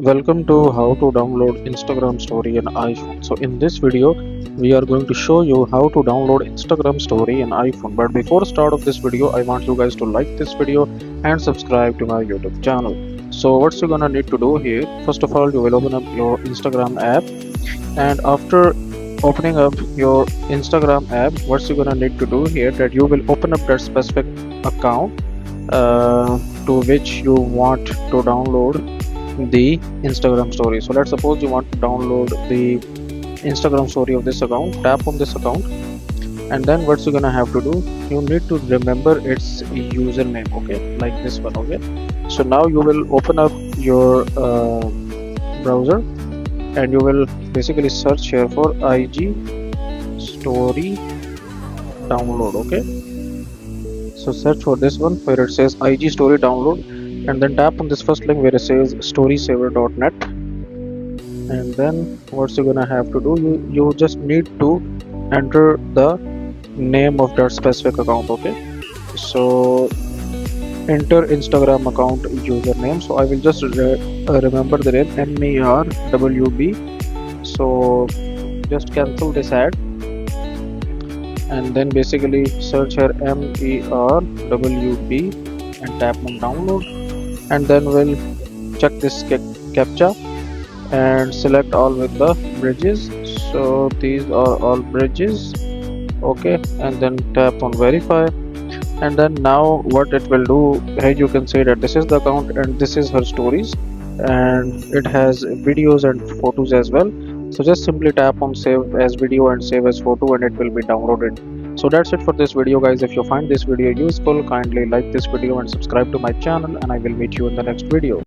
Welcome to how to download Instagram story in iPhone. So in this video we are going to show you how to download Instagram story in iPhone. But before start of this video, I want you guys to like this video and subscribe to my YouTube channel. So what you're gonna need to do here, first of all you will open up your Instagram app, and after opening up your Instagram app, what you're gonna need to do here, that you will open up that specific account to which you want to download the Instagram story. So let's suppose you want to download the Instagram story of this account. Tap on this account, and then what you're gonna have to do, you need to remember its username, okay, like this one. Okay, so now you will open up your browser, and you will basically search here for IG story download. Okay, so search for this one where it says IG story download, and then tap on this first link where it says storysaver.net, and then what you're gonna have to do, you just need to enter the name of that specific account. Okay, so enter Instagram account username. So I will just remember the name MERWB. So just cancel this ad, and then basically search here MERWB and tap on download, and then we'll check this captcha and select all with the bridges. So these are all bridges. Okay, and then tap on verify, and then now what it will do, here you can say that this is the account and this is her stories, and it has videos and photos as well. So just simply tap on save as video and save as photo, and it will be downloaded. So that's it for this video, guys. If you find this video useful, kindly like this video and subscribe to my channel, and I will meet you in the next video.